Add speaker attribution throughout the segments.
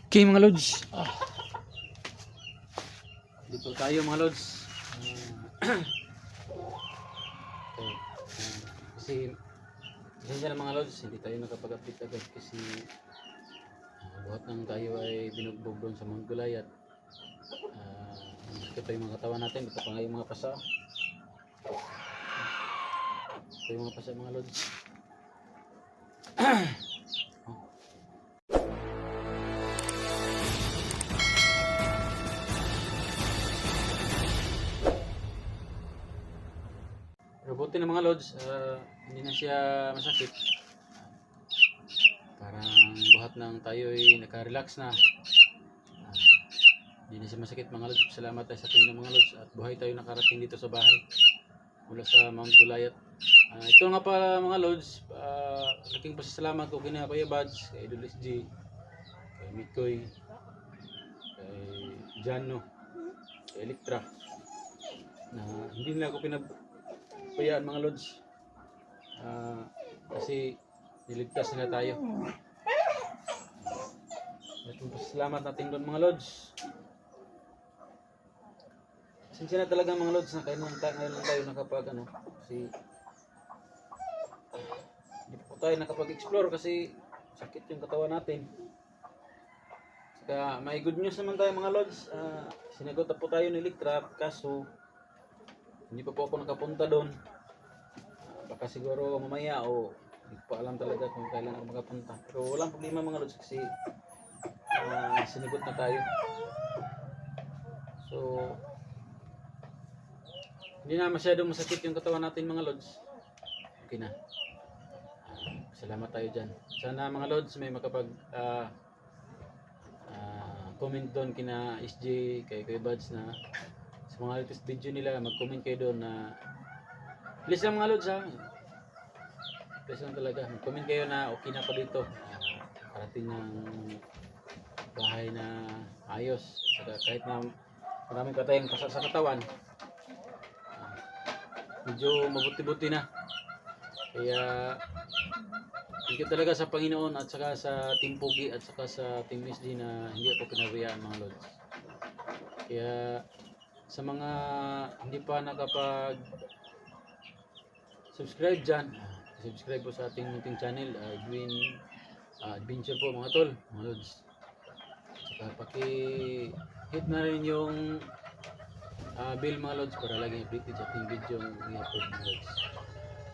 Speaker 1: Okay mga lods. Dito tayo mga lods. Okay. Kasi pasensya na mga lods, hindi tayo nakapag-update agad kasi buhat nang tayo ay binugbog doon sa Mount Gulayat. Ito pa yung mga katawan natin, ito pa nga yung mga pasa. Ito yung mga pasa mga lods. Pero buti na mga lods, hindi na siya masakit. Parang buhat nang tayo ay naka-relax na. Hindi na siya masakit mga lods. Salamat tayo sa tingin ng mga lods at buhay tayo nakarating dito sa bahay mula sa Mount Gulayat. Ito nga pa mga lods, laking pasasalamat ko kina Kuya Bads, kay Idol SG, kay Mikoy, kay Jano, kay Electra na hindi nila ako pinabayaan mga lods, kasi niligtas nila tayo. Laking pasasalamat natin doon mga lods. Sincere na talaga mga lods na ngayon lang tayo nakapag kasi hindi po tayo nakapag-explore kasi sakit yung katawan natin. Saka may good news naman tayo mga lods. Sinagot na po tayo ni Electra kaso hindi pa po ako nakapunta doon. Baka siguro mamaya o hindi ko alam talaga kung kailan ako makapunta. Pero walang problema mga lods kasi sinagot na tayo. So hindi na masyadong masakit yung katawan natin mga lods. Okay na. Salamat tayo dyan. Sana mga lods may makapag comment doon kina SJ, kay Kuya Buds na sa mga latest video nila, mag-comment kayo doon na please lang mga lods ha. Please lang talaga. Mag-comment kayo na okay na pa dito. Parating ng bahay na ayos. Saka kahit na maraming pa tayong pasar sa katawan, medyo mabuti-buti na. Kaya thank you talaga sa Panginoon at saka sa Team Pugi at saka sa Team SG na hindi ako pinabayaan mga lods. Kaya sa mga hindi pa nakapag subscribe dyan, subscribe po sa ating munting channel, Edwin Adventure po mga tol, mga lods. Saka paki-hit na rin yung bell mga lods para lagi updated sa ating video ng i-upload mga lods.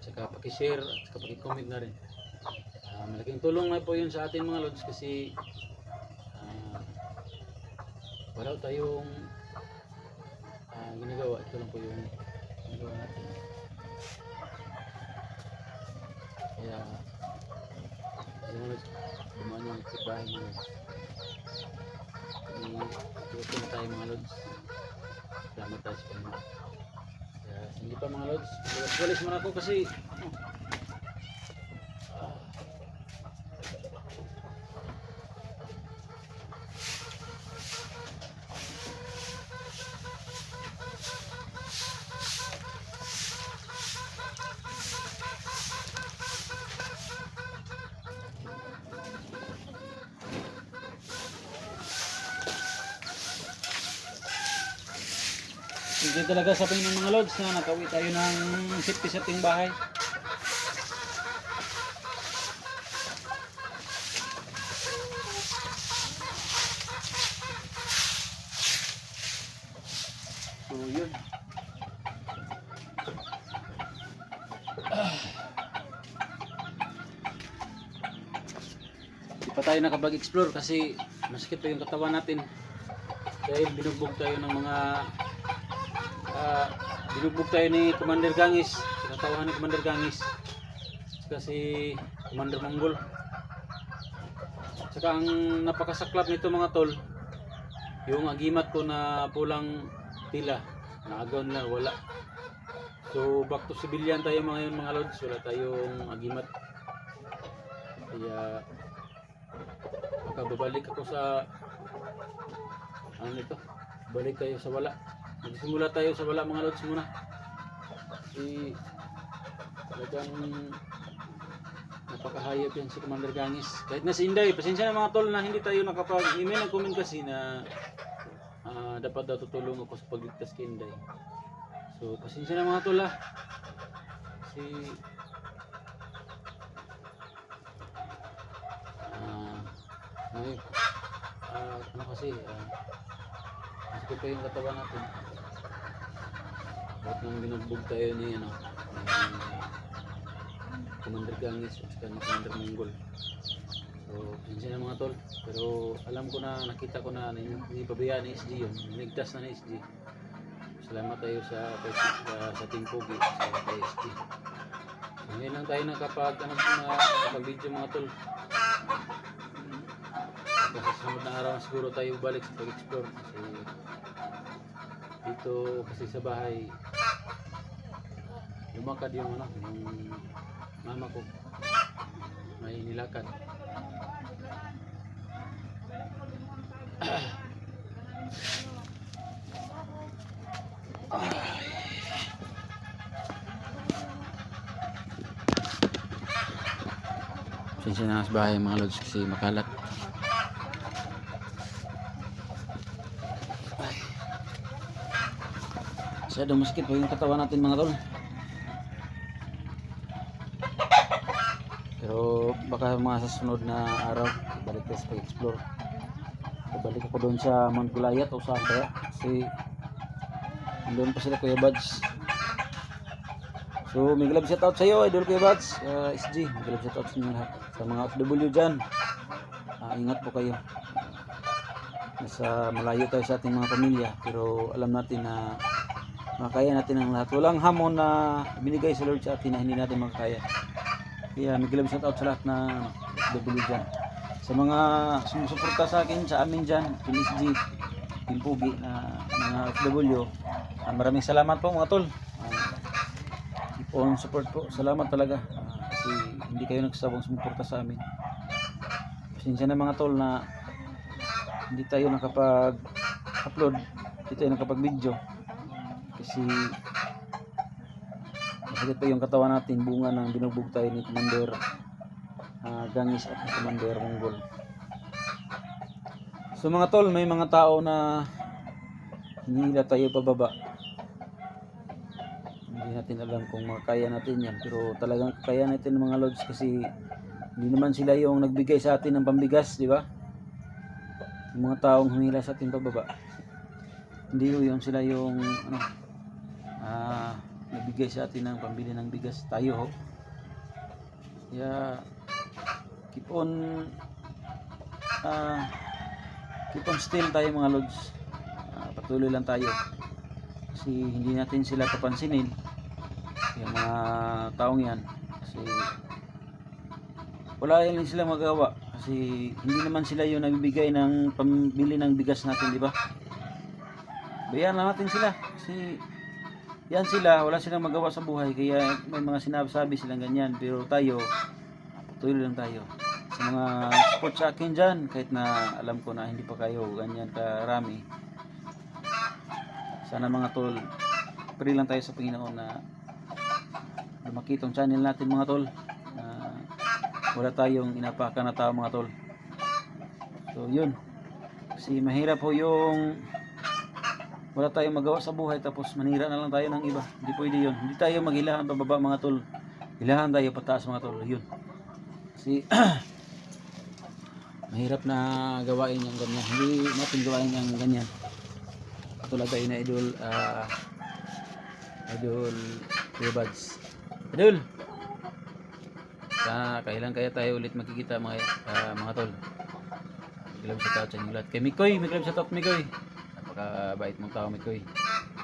Speaker 1: Saka paki-share at saka paki-comment na rin. Malaking tulong na po yun sa atin mga lods kasi wala tayong ginagawa. Ito lang po yung ginagawa natin. Kaya mga lods, dumaan yung kitbahay mga lods. Ito na tayo mga lods. Salamat tayo sa Panginoon. Kaya hindi pa mga lods, walis muna ako kasi hindi talaga sa ng mga lods na nakauwi tayo ng safety sa ating bahay. So yun. Hindi pa tayo nakapag-explore kasi masakit pa yung katawan natin. Dahil binugbog tayo ng mga binugbog tayo ni Commander Gangis, sinatawahan ni Commander Gangis kasi Commander Monggol. Saka ang napakasaklap nito mga tol, yung agimat ko na pulang tila, naagaw na wala. So back to civilian tayo mga lods, wala tayong agimat. Kaya makababalik ako sa balik tayo sa wala. Magsimula tayo sa wala mga lods muna. Kasi talagang napakahayop yan si Commander Gangis. Kahit na si Inday, pasensya na mga tol na hindi tayo nakapag-email ng comment kasi na dapat daw tutulong ako sa pagligtas kay Inday. So pasensya na mga tol kasi ngayon ano kasi masakit pa yung katawan natin. Bakit nang binugbog tayo ni Commander Gangis at ni Commander Monggol. So, pasensya na mga tol. Pero alam ko na, nakita ko na hindi pabayaan ni SG yun. Niligtas na ni SG. Salamat tayo sa Team Pogi, sa kay SG. So, ngayon lang tayo nakapag-video mga tol. Kasi sa sunod na araw siguro tayo balik sa pag-explore. Kasi dito kasi sa bahay lumakad yung mama ko, may nilakad. Pasensya na sa bahay mga lods kasi makalat. Masyadong masikip po yung katawan natin mga tol. Pero baka mga sa sunod na araw balik tayo sa pag-explore. Balik ako doon sa Mount Gulayat o saan kaya kasi doon pa sila Kuya Bads. So may glove shoutout sa iyo idol Kuya Bads, SG. May glove shoutout sa inyo lahat. Sa mga OFW dyan, ingat po kayo. Nasa malayo tayo sa ating mga pamilya pero alam natin na makaya natin ang lahat. Walang hamon na binigay sa Lord sa atin na hindi natin makakaya. Kaya may glove shout out sa lahat na OFW dyan. Sa mga sumusuporta sa akin, sa amin dyan, Team SG, Team Pogi, mga OFW, maraming salamat po mga tol. Keep on support po. Salamat talaga. Kasi hindi kayo nagsasabang sumuporta sa amin. Pasensya na mga tol na hindi tayo nakapag-upload, hindi tayo nakapag-video. Kasi masakit pa yung katawan natin, bunga ng binugbog tayo ni Commander Gangis at ni Commander Monggol. So mga tol, may mga tao na hinihila tayo pababa. Hindi natin alam kung makakaya natin yan, pero talagang kaya natin mga lods kasi hindi naman sila yung nagbigay sa atin ng pambigas, di ba? Yung mga taong humila sa atin pababa, hindi yun sila yung nabigay sa atin ng pambili ng bigas. Tayo ho. Kaya keep on still tayo mga lods. Patuloy lang tayo. Kasi hindi natin sila papansinin yung mga taong yan. Kasi wala yan sila magawa. Kasi hindi naman sila yung nagbibigay ng pambili ng bigas natin, di ba? Bayan lang natin sila. Kasi yan sila, wala silang magawa sa buhay, kaya may mga sinasabi silang ganyan. Pero tayo, patuloy lang tayo. Sa mga support sa akin dyan, kahit na alam ko na hindi pa kayo ganyan karami, sana mga tol, pray lang tayo sa Panginoon na lumaki itong channel natin mga tol. Wala tayong inapakan na tao mga tol. So yun, kasi mahirap po yung wala tayong magawa sa buhay tapos manira na lang tayo ng iba. Hindi pwede yun. Hindi tayo maghilahan pababa mga tol. Hilahan tayo pataas mga tol. Yun. Kasi mahirap na gawain yung ganyan. Hindi natin gawain yung ganyan. Tulad tayo na idol Kuya Bads. Idol! Kailan kaya tayo ulit magkikita mga tol. May glove shoutout sa inyo lahat. Kay Mikoy, may glove shoutout Mikoy. Napakabait mong tao Mikoy.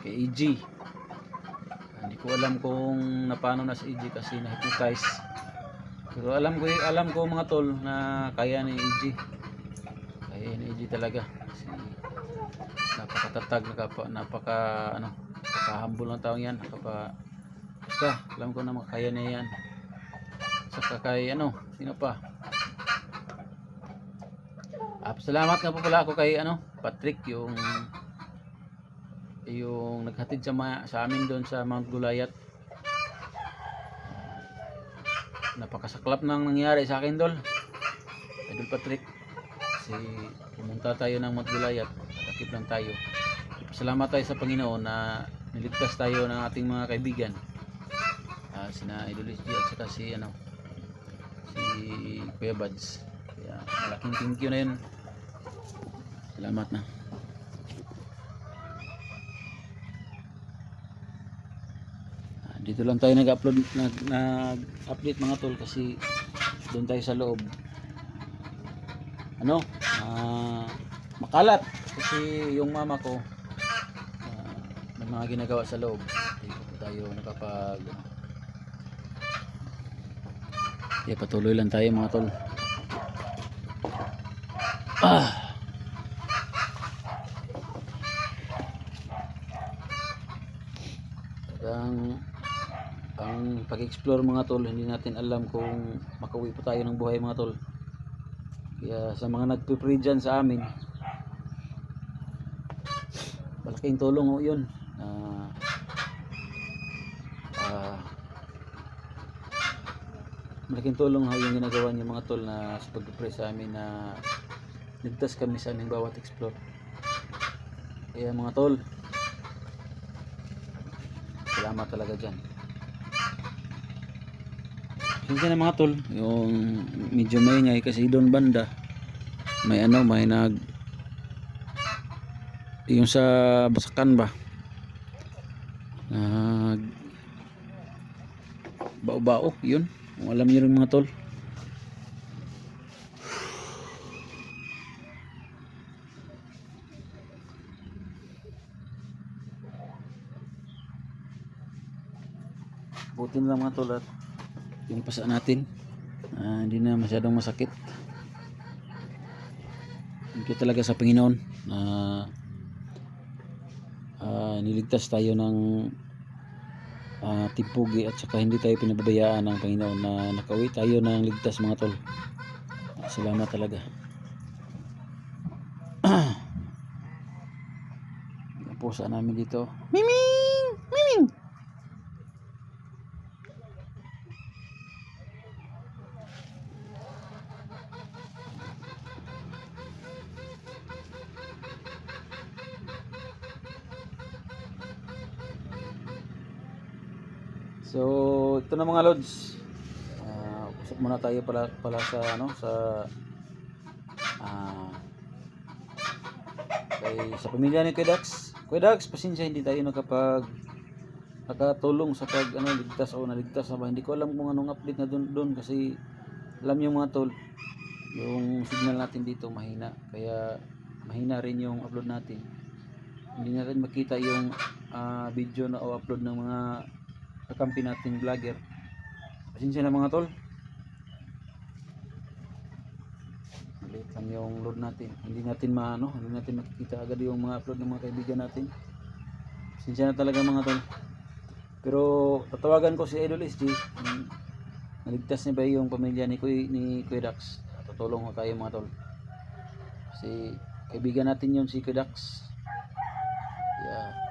Speaker 1: Kay EG. Hindi ko alam kung napano na si EG kasi na-hypnotize. Pero alam ko mga tol na kaya ni EG. Kaya ni EG talaga. Kasi napakatatag, napaka-humble ng taong yan. Basta, alam ko na makaya niya yan. Saka kay sino pa? Salamat nga po pala ako kay Patrick, yung naghatid sa amin doon sa Mount Gulayat. napakasaklap nang nangyari sa akin, Dol. Idol Patrick. Kasi pumunta tayo ng Mount Gulayat. Takip lang tayo. Salamat tayo sa Panginoon na niligtas tayo ng ating mga kaibigan. Sina Idol SG at saka si Kuya Bads. Kaya malaking thank you na yun. Salamat na. Dito lang tayo nag-update mga tol kasi doon tayo sa loob. Makalat kasi yung mama ko may mga ginagawa sa loob. Dito tayo nakapag patuloy lang tayo mga tol. Ang pag-explore mga tol, hindi natin alam kung makauwi pa tayo ng buhay mga tol. Kaya sa mga nagpe-pray dyan sa amin, malaking tulong ho yun. Malaking tulong ho yung ginagawa niyo mga tol na sa pag-pray sa amin na ligtas kami sa aming bawat explore. Kaya mga tol, salamat talaga dyan. Kasi na mga tol, yung medyo maingay kasi doon banda may yung sa Basakan ba bao-bao yun, kung alam niyo rin mga tol. Buti na lang mga tol at yung pasa natin hindi na masyadong masakit. Thank you talaga sa Panginoon na niligtas tayo ng timpugi at saka hindi tayo pinababayaan ng Panginoon na nakauwi tayo ng ligtas mga tol. Salamat talaga. Yung pusa namin dito, miming miming. So ito na mga lods, usap muna tayo pala sa sa pamilya ni Kuya Dax, pasensya hindi tayo nakatulong sa ligtas o naligtas na ba. Hindi ko alam kung anong update na doon kasi alam niyo mga tol, yung signal natin dito mahina, kaya mahina rin yung upload natin. Hindi natin makita yung video na o upload ng mga kakampi nating vlogger. Pasensya na mga tol, maliit lang yung load natin, hindi natin makikita agad yung mga upload ng mga kaibigan natin. Pasensya na talaga mga tol, pero tatawagan ko si Idol SG. Naligtas niya ba yung pamilya ni Kuya Dax? Tutulong ko tayo mga tol kasi kaibigan natin yun si Kuya Dax. Yeah.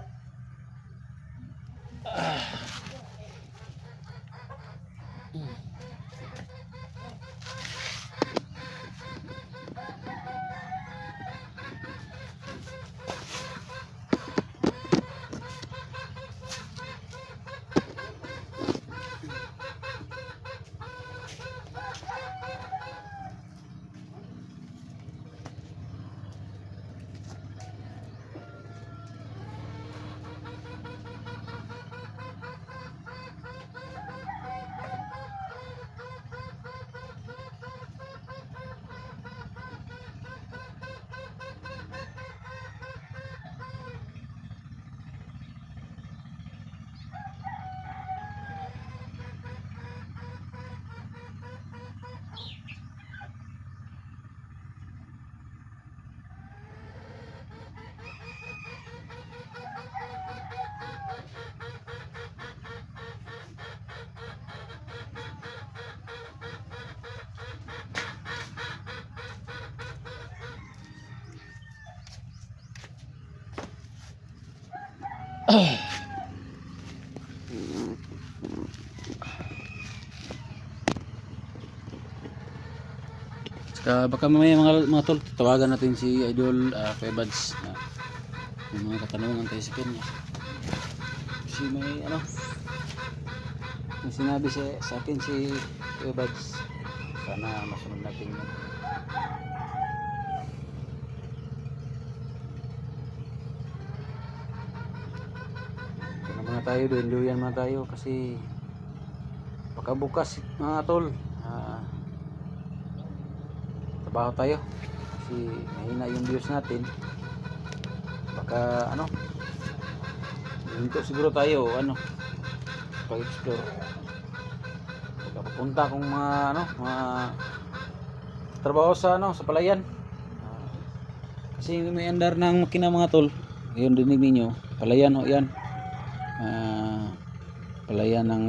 Speaker 1: baka mamaya mga tol, tawagan natin si Idol Kuya Bads. Yung mga katanungan tayo sa kanya. Kasi may ano, may sinabi sa akin si Kuya Bads. Sana masunod natin yun. Ito na tayo, duyan muna tayo kasi baka bukas mga tol trabaho tayo kasi mahina yung views natin. Baka ano, hinto siguro tayo ano pag-explore. Baka papunta kung mga ano, mga trabaho sa ano, sa palayan. Kasi may andar ng makina mga tol. Ayun, dinig ninyo, palayan ho yan. Palayan ng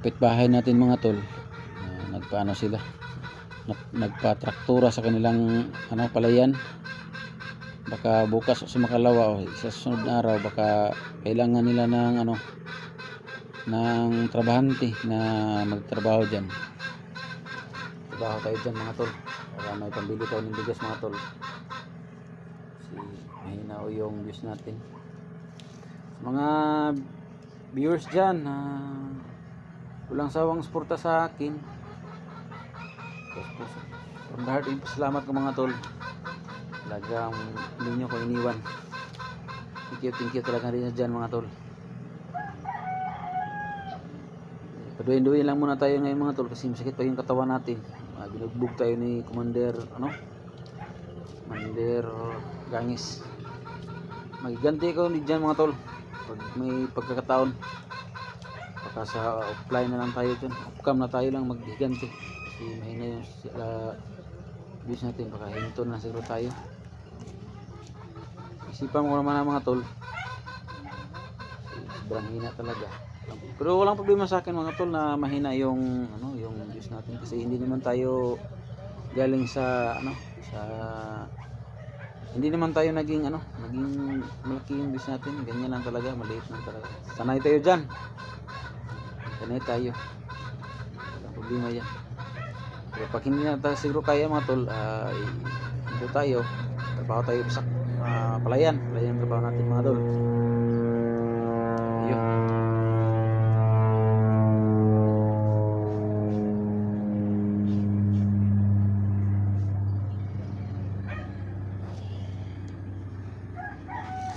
Speaker 1: kapitbahay natin mga tol. Nagpaano sila, nagpatraktura sa kanilang ano, palayan. Baka bukas o sa makalawa o sa sunod na araw baka kailangan nila ng ano, ng trabahante na magtrabaho dyan. Trabaho tayo dyan mga tol para may pambili tayo ng bigas mga tol. Kasi mahina o yung views natin. Mga viewers dyan walang sawang suporta sa akin. From the heart, salamat ko mga tol. Talagang hindi nyo ko iniwan. Thank you talaga rin dyan mga tol. Paduin-duin lang muna tayo ngayon mga tol kasi masakit pa yung katawan natin. Binugbog tayo ni Commander Commander Gangis. Magiganti ko ni dyan mga tol pag may pagkakataon. Baka sa offline na lang tayo dyan, off-cam na tayo lang maghiganti kasi mahina yung views natin. Baka hinto na siguro tayo. Isipan mo naman ang mga tol, sobrang hina talaga. Pero walang problema sa akin mga tol na mahina yung ano, yung views natin kasi hindi naman tayo galing sa ano, hindi naman tayo naging ano, naging malaki yung views natin. Ganyan lang talaga, maliit lang talaga. Sanay tayo dyan. Sanay tayo. Walang problema yan. Pero pag hindi na tayo siguro kaya mga tol, hindi tayo. Trabaho tayo sa palayan trabaho natin mga tol. Ayun.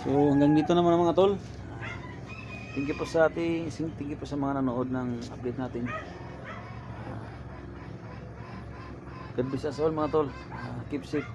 Speaker 1: So hanggang dito naman mga tol. Thank you po sa mga nanood ng update natin. God bless us all mga tol. Keep safe.